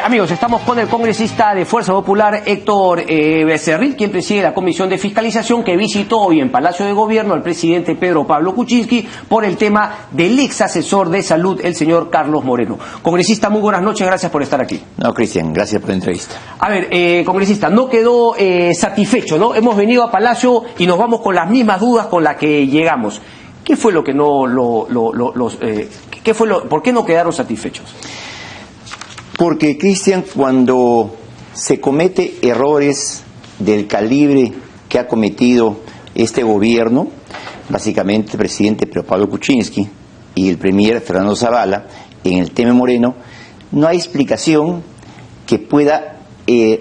Amigos, estamos con el congresista de Fuerza Popular, Héctor Becerril, quien preside la Comisión de Fiscalización, que visitó hoy en Palacio de Gobierno al presidente Pedro Pablo Kuczynski por el tema del ex asesor de salud, el señor Carlos Moreno. Congresista, muy buenas noches, gracias por estar aquí. No, Cristian, gracias por la entrevista. A ver, congresista, no quedó satisfecho, ¿no? Hemos venido a Palacio y nos vamos con las mismas dudas con las que llegamos. ¿Qué fue lo que por qué no quedaron satisfechos? Porque, Cristian, cuando se comete errores del calibre que ha cometido este gobierno, básicamente el presidente Pedro Pablo Kuczynski y el premier Fernando Zavala, en el tema Moreno, no hay explicación que pueda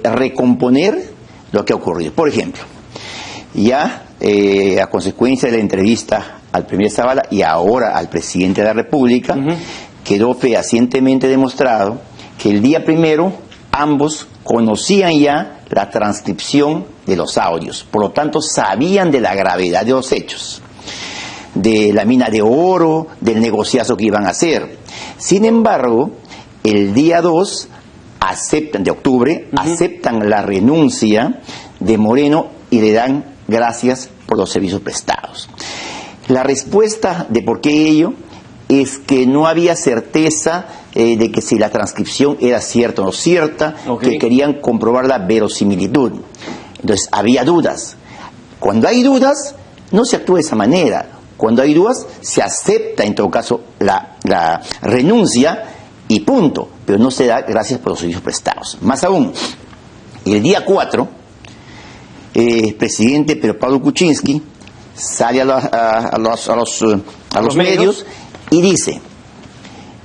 recomponer lo que ha ocurrido. Por ejemplo, ya a consecuencia de la entrevista al premier Zavala y ahora al presidente de la República, quedó fehacientemente demostrado que el día primero ambos conocían ya la transcripción de los audios, por lo tanto sabían de la gravedad de los hechos, de la mina de oro, del negociazo que iban a hacer. Sin embargo, el día 2 de octubre aceptan la renuncia de Moreno y le dan gracias por los servicios prestados. La respuesta de por qué ello es que no había certeza de que si la transcripción era cierta o no cierta, que querían comprobar la verosimilitud. Entonces había dudas. Cuando hay dudas, no se actúa de esa manera. Cuando hay dudas, se acepta en todo caso la renuncia y punto. Pero no se da gracias por los servicios prestados. Más aún, el día 4, el presidente Pedro Pablo Kuczynski sale a los medios y dice: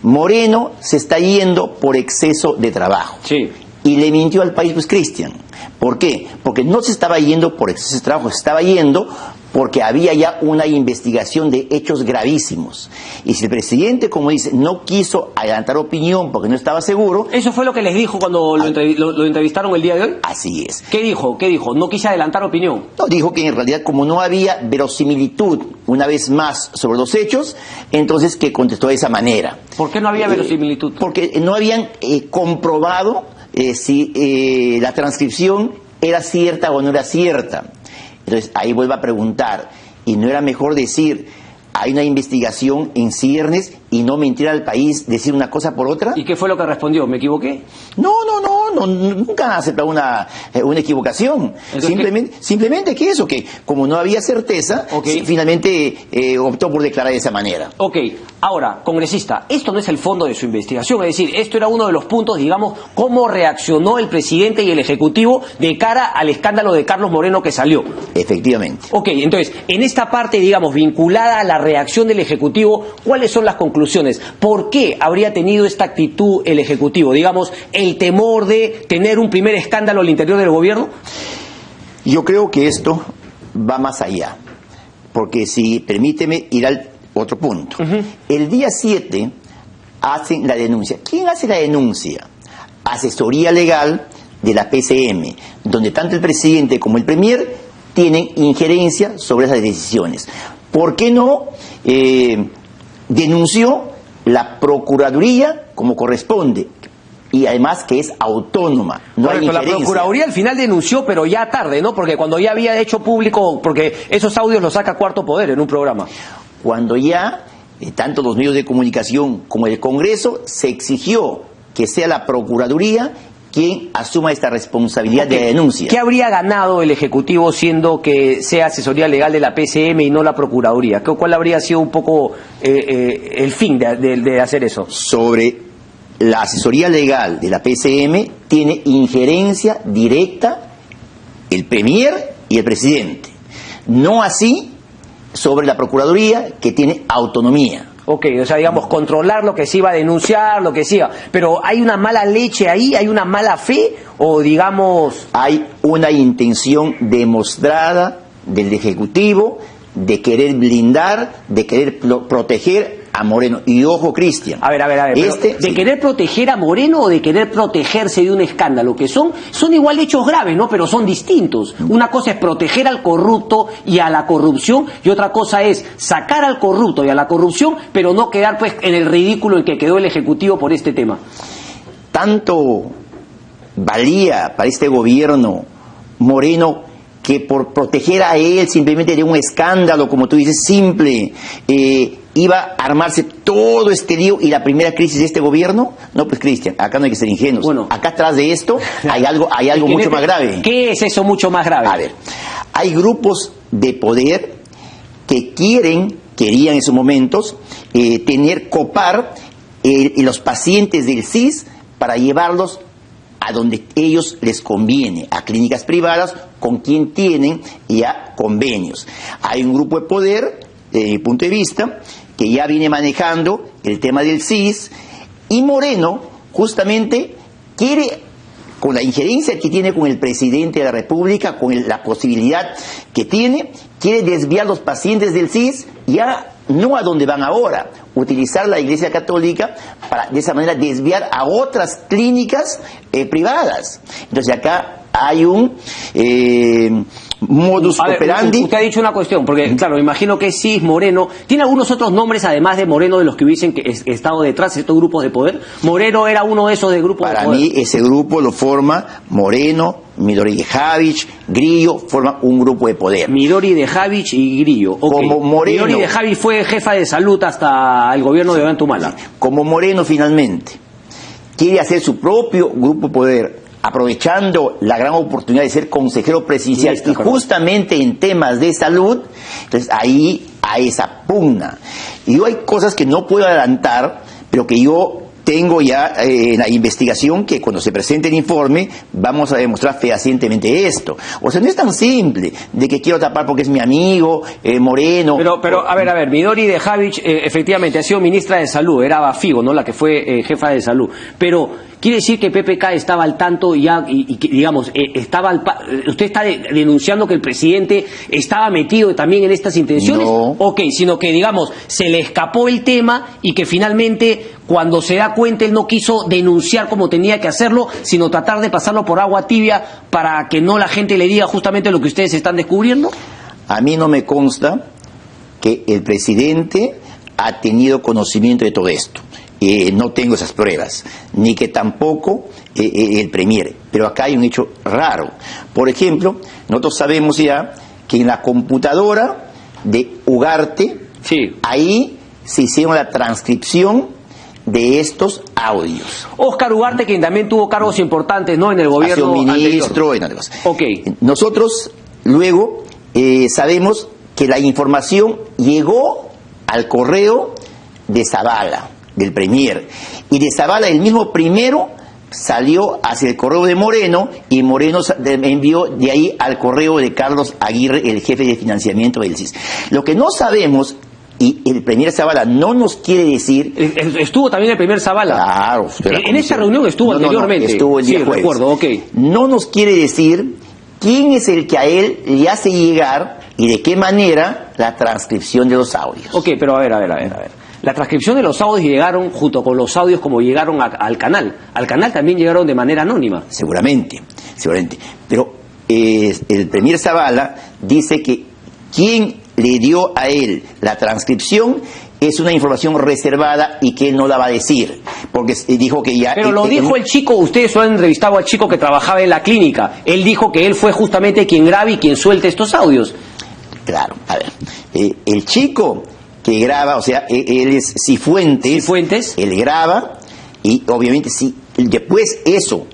Moreno se está yendo por exceso de trabajo. Sí. Y le mintió al país, pues, Cristian. ¿Por qué? Porque no se estaba yendo por exceso de trabajo, se estaba yendo porque había ya una investigación de hechos gravísimos. Y si el presidente, como dice, no quiso adelantar opinión porque no estaba seguro... ¿Eso fue lo que les dijo cuando lo entrevistaron el día de hoy? Así es. ¿Qué dijo? No quise adelantar opinión. No, dijo que en realidad, como no había verosimilitud, una vez más, sobre los hechos, entonces que contestó de esa manera. ¿Por qué no había verosimilitud? Porque no habían comprobado si la transcripción era cierta o no era cierta. Entonces ahí vuelvo a preguntar, ¿y no era mejor decir, hay una investigación en ciernes y no mentir al país, decir una cosa por otra? ¿Y qué fue lo que respondió? ¿Me equivoqué? No, nunca ha aceptado una equivocación. Simplemente que eso, que como no había certeza, finalmente optó por declarar de esa manera. Ok, ahora, congresista, esto no es el fondo de su investigación, es decir, esto era uno de los puntos, digamos, cómo reaccionó el presidente y el Ejecutivo de cara al escándalo de Carlos Moreno que salió. Efectivamente. Ok, entonces, en esta parte, digamos, vinculada a la reacción del Ejecutivo, ¿cuáles son las conclusiones? ¿Por qué habría tenido esta actitud el Ejecutivo? Digamos, el temor de tener un primer escándalo al interior del gobierno. Yo creo que esto va más allá, porque si permíteme ir al otro punto. El día 7 hacen la denuncia. ¿Quién hace la denuncia? Asesoría legal de la PCM, donde tanto el presidente como el premier tienen injerencia sobre esas decisiones. ¿Por qué no denunció la Procuraduría como corresponde? Y además que es autónoma, no hay injerencia. La Procuraduría al final denunció, pero ya tarde, ¿no? Porque cuando ya había hecho público, porque esos audios los saca Cuarto Poder en un programa. Cuando ya, tanto los medios de comunicación como el Congreso, se exigió que sea la Procuraduría quien asuma esta responsabilidad de denuncia. ¿Qué habría ganado el Ejecutivo siendo que sea asesoría legal de la PCM y no la Procuraduría? ¿Cuál habría sido un poco el fin de hacer eso? Sobre la asesoría legal de la PCM tiene injerencia directa el premier y el presidente. No así sobre la Procuraduría, que tiene autonomía. Ok, o sea, digamos, controlar lo que se iba a denunciar, lo que se iba. Pero ¿hay una mala leche ahí? ¿Hay una mala fe? O digamos... Hay una intención demostrada del Ejecutivo de querer blindar, de querer proteger a Moreno. Y ojo, Cristian. A ver. ¿De querer proteger a Moreno o de querer protegerse de un escándalo? Que son igual hechos graves, ¿no? Pero son distintos. Una cosa es proteger al corrupto y a la corrupción, y otra cosa es sacar al corrupto y a la corrupción, pero no quedar pues en el ridículo en que quedó el Ejecutivo por este tema. tanto valía para este gobierno Moreno, que por proteger a él simplemente de un escándalo, como tú dices, simple, iba a armarse todo este lío y la primera crisis de este gobierno? No, pues Cristian, acá no hay que ser ingenuos. Bueno, acá atrás de esto hay algo mucho más grave. ¿Qué es eso mucho más grave? A ver, hay grupos de poder que querían en esos momentos copar los pacientes del CIS para llevarlos a donde ellos les conviene, a clínicas privadas con quien tienen ya convenios. Hay un grupo de poder, desde mi punto de vista, que ya viene manejando el tema del CIS, y Moreno justamente quiere, con la injerencia que tiene con el presidente de la República, con la posibilidad que tiene, quiere desviar los pacientes del CIS ya no a donde van ahora, utilizar la Iglesia Católica para de esa manera desviar a otras clínicas privadas. Entonces acá hay un modus operandi. Usted ha dicho una cuestión, porque claro, me imagino que CIS, Moreno, ¿tiene algunos otros nombres además de Moreno de los que hubiesen estado detrás de estos grupos de poder? ¿Moreno era uno de esos de grupos de poder? Para mí ese grupo lo forma Moreno, Midori de Javich, Grillo, forma un grupo de poder. Midori de Javich y Grillo. Okay. Como Moreno, Midori de Javich fue jefa de salud hasta el gobierno de Ollanta. Como Moreno finalmente quiere hacer su propio grupo de poder, aprovechando la gran oportunidad de ser consejero presidencial y justamente en temas de salud, entonces ahí hay esa pugna. Y hay cosas que no puedo adelantar, pero que yo tengo ya en la investigación, que cuando se presente el informe vamos a demostrar fehacientemente esto. O sea, no es tan simple de que quiero tapar porque es mi amigo Moreno. Pero a ver, Midori de Javich efectivamente ha sido ministra de Salud, era Bafigo, ¿no? La que fue jefa de salud. Pero quiere decir que PPK estaba al tanto ya y que, digamos, usted está denunciando que el presidente estaba metido también en estas intenciones. No. Ok, sino que, digamos, se le escapó el tema y que finalmente, cuando se da cuenta, él no quiso denunciar como tenía que hacerlo, sino tratar de pasarlo por agua tibia para que no la gente le diga justamente lo que ustedes están descubriendo. A mí no me consta que el presidente ha tenido conocimiento de todo esto. No tengo esas pruebas, ni que tampoco el premier. Pero acá hay un hecho raro. Por ejemplo, nosotros sabemos ya que en la computadora de Ugarte, sí, ahí se hicieron la transcripción de estos audios. Óscar Ugarte, quien también tuvo cargos importantes, ¿no?, en el gobierno ha sido ministro y nada más. Okay. Nosotros luego sabemos que la información llegó al correo de Zavala, del premier, y de Zavala el mismo primero salió hacia el correo de Moreno, y Moreno envió de ahí al correo de Carlos Aguirre, el jefe de financiamiento del CIS. Lo que no sabemos, y el premier Zavala no nos quiere decir... ¿Estuvo también el premier Zavala? Claro. En esta reunión estuvo anteriormente. No, estuvo el día jueves. Recuerdo, ok. No nos quiere decir quién es el que a él le hace llegar y de qué manera la transcripción de los audios. Ok, pero a ver. La transcripción de los audios llegaron junto con los audios como llegaron al canal. Al canal también llegaron de manera anónima. Seguramente. Pero el premier Zavala dice que quien le dio a él la transcripción es una información reservada y que él no la va a decir, porque dijo que ya... Pero lo dijo el chico, ustedes lo han entrevistado al chico que trabajaba en la clínica. Él dijo que él fue justamente quien graba y quien suelta estos audios. Claro, a ver, el chico que graba, o sea, él es Cifuentes, él graba, y obviamente si después eso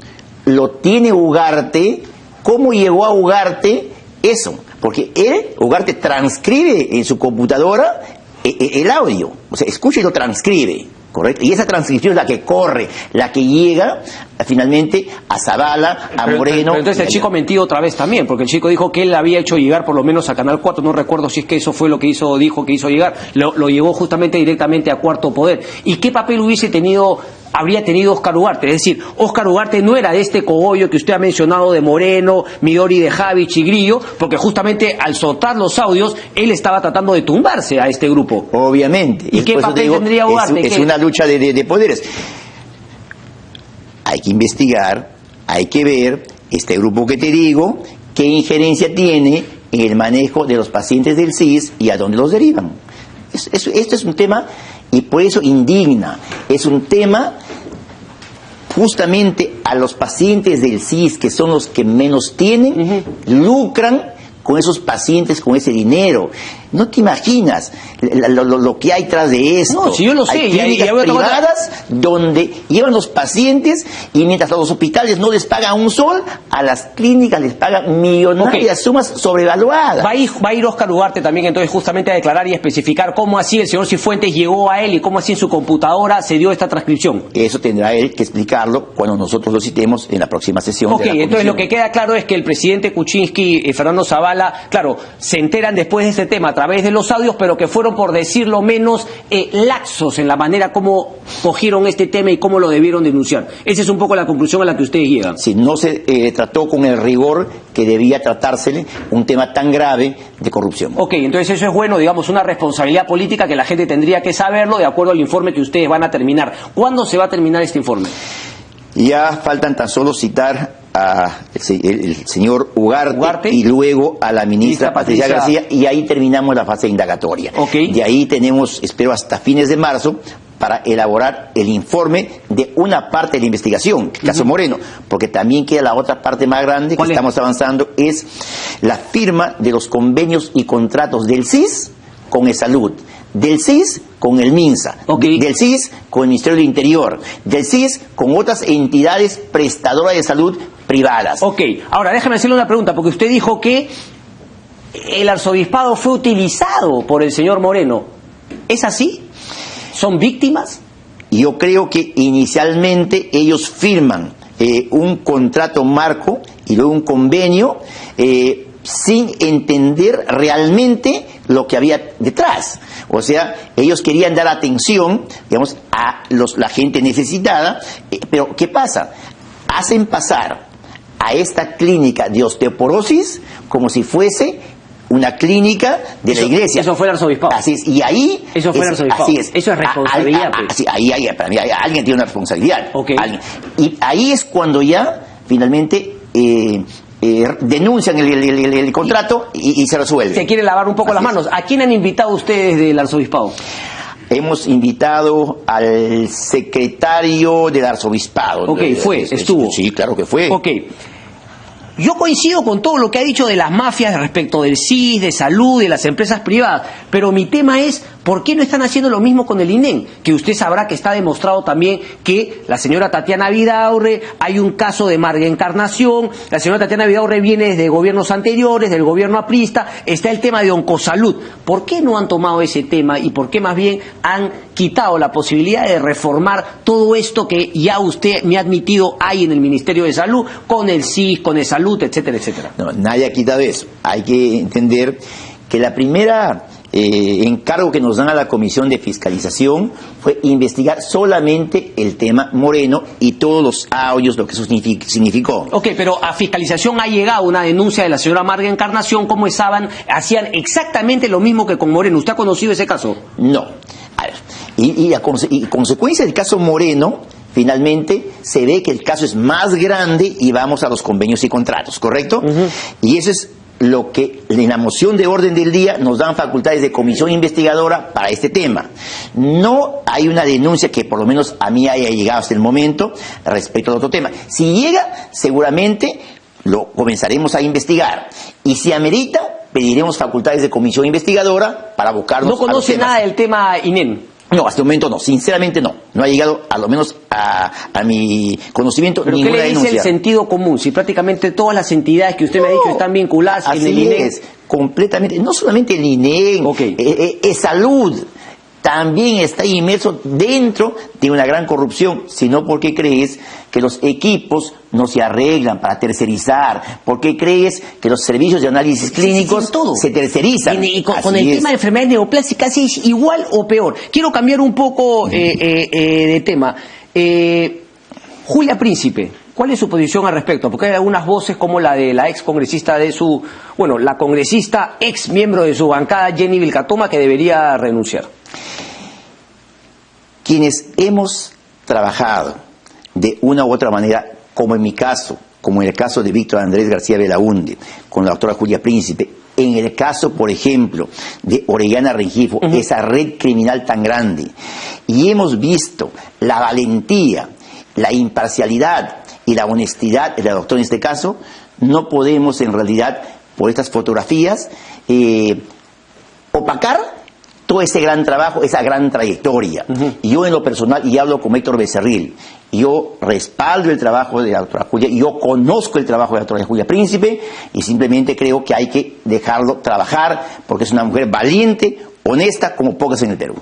lo tiene Ugarte, ¿cómo llegó a Ugarte eso? Porque Ugarte transcribe en su computadora el audio, o sea, escucha y lo transcribe, ¿correcto? Y esa transcripción es la que corre, la que llega finalmente a Zavala, a Moreno. Pero entonces el chico ha mentido otra vez también, porque el chico dijo que él le había hecho llegar por lo menos a Canal 4, no recuerdo si es que eso fue lo que dijo que hizo llegar, lo llevó justamente directamente a Cuarto Poder. ¿Y qué papel habría tenido Óscar Ugarte? Es decir, Óscar Ugarte no era de este cogollo que usted ha mencionado de Moreno, Midori de Javich y Grillo, porque justamente al soltar los audios, él estaba tratando de tumbarse a este grupo. Obviamente. ¿Y qué papel tendría Ugarte? Es una lucha de poderes. Hay que investigar, hay que ver este grupo que te digo, qué injerencia tiene en el manejo de los pacientes del CIS y a dónde los derivan. Esto es un tema, y por eso indigna, es un tema justamente a los pacientes del CIS, que son los que menos tienen, lucran con esos pacientes, con ese dinero. No te imaginas lo que hay tras de esto. No, si yo lo sé. Hay clínicas privadas donde llevan los pacientes y mientras los hospitales no les pagan un sol, a las clínicas les pagan millonarias sumas sobrevaluadas. Va a ir Óscar Ugarte también entonces justamente a declarar y especificar cómo así el señor Cifuentes llegó a él y cómo así en su computadora se dio esta transcripción. Eso tendrá él que explicarlo cuando nosotros lo citemos en la próxima sesión. Ok, de la entonces comisión. lo que queda claro es que el presidente Kuczynski y Fernando Zavala, claro, se enteran después de este tema a través de los audios, pero que fueron, por decirlo menos, laxos en la manera como cogieron este tema y cómo lo debieron denunciar. Esa es un poco la conclusión a la que ustedes llegan. Si no se trató con el rigor que debía tratársele un tema tan grave de corrupción. Ok, entonces eso es bueno, digamos, una responsabilidad política que la gente tendría que saberlo de acuerdo al informe que ustedes van a terminar. ¿Cuándo se va a terminar este informe? Ya faltan tan solo citar a el señor Ugarte y luego a la ministra Patricia García, y ahí terminamos la fase indagatoria. Okay. De ahí tenemos, espero, hasta fines de marzo para elaborar el informe de una parte de la investigación, el caso Moreno, porque también queda la otra parte más grande que estamos avanzando, es la firma de los convenios y contratos del CIS con ESalud, del CIS con el MINSA, del CIS con el Ministerio del Interior, del CIS con otras entidades prestadoras de salud privadas. Ok, ahora déjame hacerle una pregunta, porque usted dijo que el arzobispado fue utilizado por el señor Moreno. ¿Es así? ¿Son víctimas? Yo creo que inicialmente ellos firman un contrato marco y luego un convenio sin entender realmente lo que había detrás. O sea, ellos querían dar atención, digamos, a la gente necesitada, pero ¿qué pasa? Hacen pasar a esta clínica de osteoporosis como si fuese una clínica de la iglesia. Eso fue el arzobispado. Así es, y ahí... Eso fue el arzobispado. Así es. Eso es responsabilidad. Para mí, alguien tiene una responsabilidad. Okay. Y ahí es cuando ya, finalmente... denuncian el contrato y se resuelve. Se quiere lavar un poco las manos. ¿A quién han invitado ustedes del arzobispado? Hemos invitado al secretario del arzobispado. Ok, estuvo. Sí, claro que fue. Ok. Yo coincido con todo lo que ha dicho de las mafias respecto del CIS, de salud, de las empresas privadas, pero mi tema es, ¿por qué no están haciendo lo mismo con el INEM? Que usted sabrá que está demostrado también que la señora Tatiana Vidaurre, hay un caso de Marga Encarnación, la señora Tatiana Vidaurre viene desde gobiernos anteriores, del gobierno aprista, está el tema de Oncosalud. ¿Por qué no han tomado ese tema y por qué más bien han quitado la posibilidad de reformar todo esto que ya usted me ha admitido hay en el Ministerio de Salud, con el CIS, con el Salud, etcétera, etcétera? No, nadie ha quitado eso. Hay que entender que la primera encargo que nos dan a la Comisión de Fiscalización fue investigar solamente el tema Moreno y todos los audios, lo que eso significó. Ok, pero a fiscalización ha llegado una denuncia de la señora Marga Encarnación, como hacían exactamente lo mismo que con Moreno. ¿Usted ha conocido ese caso? No. A ver, y consecuencia del caso Moreno, finalmente se ve que el caso es más grande y vamos a los convenios y contratos, ¿correcto? Y eso es lo que en la moción de orden del día nos dan facultades de comisión investigadora para este tema. No hay una denuncia que por lo menos a mí haya llegado hasta el momento respecto al otro tema. Si llega, seguramente lo comenzaremos a investigar. Y si amerita, pediremos facultades de comisión investigadora para abocarnos a los temas. ¿No conoce nada del tema INEM? No, hasta el momento no, sinceramente no. No ha llegado, a lo menos a mi conocimiento, ¿Pero ninguna qué le dice denuncia. el sentido común? Si prácticamente todas las entidades que usted me ha dicho están vinculadas en el INEM. Es, completamente, no solamente el INEM, ESalud también está inmerso dentro de una gran corrupción, sino porque crees que los equipos no se arreglan para tercerizar, porque crees que los servicios de análisis clínicos se tercerizan. Y con el tema de enfermedades neoplásicas es igual o peor. Quiero cambiar un poco de tema. Julia Príncipe, ¿cuál es su posición al respecto? Porque hay algunas voces como la de la ex congresista la congresista ex miembro de su bancada, Jenny Vilcatoma, que debería renunciar. Quienes hemos trabajado de una u otra manera, como en mi caso, como en el caso de Víctor Andrés García Belaúnde, con la doctora Julia Príncipe, en el caso, por ejemplo, de Orellana Rengifo, esa red criminal tan grande, y hemos visto la valentía la imparcialidad y la honestidad de la doctora en este caso, no podemos en realidad, por estas fotografías, opacar todo ese gran trabajo, esa gran trayectoria. Y yo en lo personal, y hablo con Héctor Becerril, yo respaldo el trabajo de la doctora Julia, yo conozco el trabajo de la doctora Julia Príncipe, y simplemente creo que hay que dejarlo trabajar, porque es una mujer valiente, honesta, como pocas en el Perú.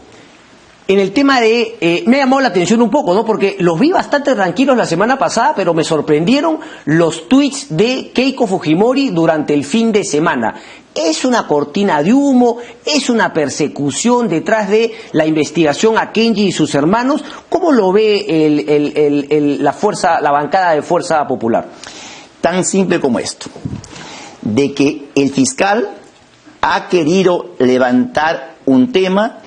En el tema de... me llamó la atención un poco, ¿no? Porque los vi bastante tranquilos la semana pasada, pero me sorprendieron los tweets de Keiko Fujimori durante el fin de semana. ¿Es una cortina de humo? ¿Es una persecución detrás de la investigación a Kenji y sus hermanos? ¿Cómo lo ve la bancada de Fuerza Popular? Tan simple como esto, de que el fiscal ha querido levantar un tema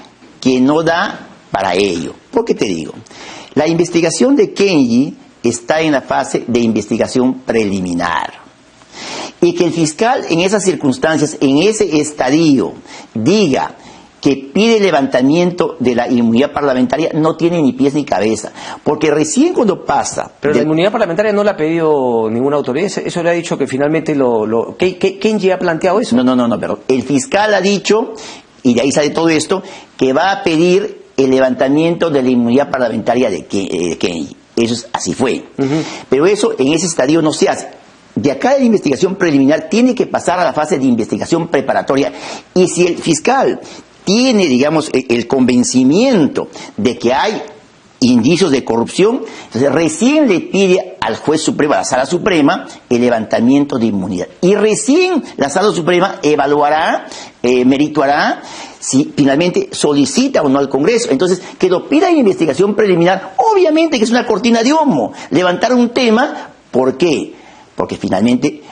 que no da para ello. ¿Por qué te digo? La investigación de Kenji está en la fase de investigación preliminar. Y que el fiscal en esas circunstancias, en ese estadio, diga que pide levantamiento de la inmunidad parlamentaria, no tiene ni pies ni cabeza. Porque recién cuando pasa... Pero la inmunidad parlamentaria no la ha pedido ninguna autoridad. Eso le ha dicho que finalmente Kenji ha planteado eso. No, pero el fiscal ha dicho, y de ahí sale todo esto, que va a pedir el levantamiento de la inmunidad parlamentaria de Kenji. Eso así fue. Pero eso en ese estadio no se hace. De acá de la investigación preliminar tiene que pasar a la fase de investigación preparatoria. Y si el fiscal tiene, digamos, el convencimiento de que hay indicios de corrupción, entonces recién le pide al juez supremo, a la Sala Suprema, el levantamiento de inmunidad. Y recién la Sala Suprema evaluará, merituará, si finalmente solicita o no al Congreso. Entonces, que lo pida en investigación preliminar, obviamente que es una cortina de humo. Levantar un tema, ¿por qué? Porque finalmente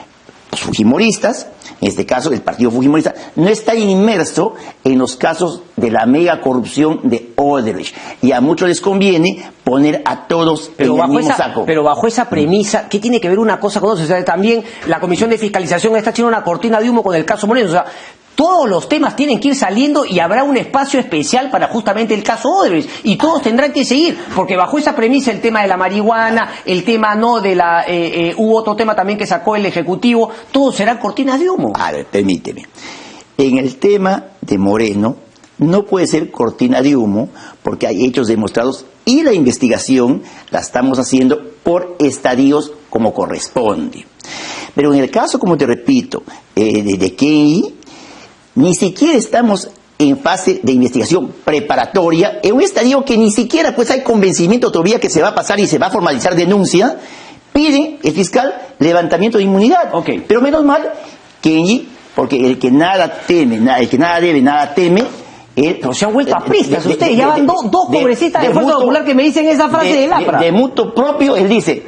los fujimoristas, en este caso el partido fujimorista, no está inmerso en los casos de la mega corrupción de Odebrecht. Y a muchos les conviene poner a todos en el mismo saco. Pero bajo esa premisa, ¿qué tiene que ver una cosa con otra? O sea, también la Comisión de Fiscalización está haciendo una cortina de humo con el caso Moreno. O sea, todos los temas tienen que ir saliendo y habrá un espacio especial para justamente el caso Odebrecht. Y todos tendrán que seguir, porque bajo esa premisa el tema de la marihuana, el tema de la... hubo otro tema también que sacó el Ejecutivo, todos serán cortinas de humo. A ver, permíteme. En el tema de Moreno no puede ser cortina de humo porque hay hechos demostrados y la investigación la estamos haciendo por estadios como corresponde. Pero en el caso, como te repito, de Kenji, ni siquiera estamos en fase de investigación preparatoria, en un estadio que ni siquiera pues hay convencimiento todavía que se va a pasar y se va a formalizar denuncia. Pide el fiscal levantamiento de inmunidad. Okay. Pero menos mal, Kenji, porque el que nada teme, el que nada debe, nada teme. Pero se han vuelto apristas ustedes, ya van dos congresistas de Fuerza Popular que me dicen esa frase de Lapra. De mutuo propio, él dice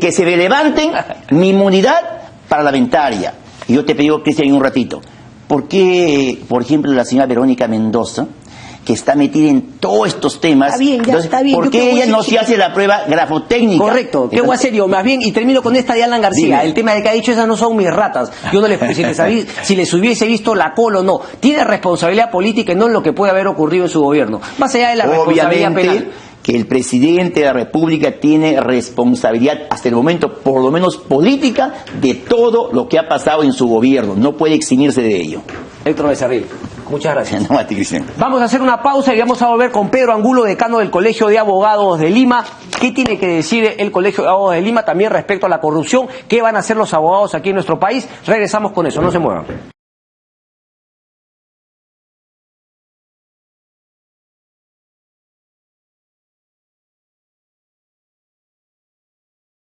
que se levanten mi inmunidad parlamentaria. Y yo te pido, Cristian, un ratito, ¿por qué, por ejemplo, la señora Verónica Mendoza, que está metida en todos estos temas, está bien, entonces, está bien, ¿por qué ella no se hace la prueba grafotécnica? Correcto, ¿qué voy a hacer yo? Más bien, y termino con esta de Alan García, dime. El tema de que ha dicho, esas no son mis ratas, yo no les si les hubiese visto la cola o no, tiene responsabilidad política y no en lo que puede haber ocurrido en su gobierno, más allá de la responsabilidad penal. Que el presidente de la República tiene responsabilidad hasta el momento, por lo menos política, de todo lo que ha pasado en su gobierno, no puede eximirse de ello. Héctor Becerril, muchas gracias. No, a ti, Cristian. Vamos a hacer una pausa y vamos a volver con Pedro Angulo, decano del Colegio de Abogados de Lima. ¿Qué tiene que decir el Colegio de Abogados de Lima también respecto a la corrupción? ¿Qué van a hacer los abogados aquí en nuestro país? Regresamos con eso, no se muevan.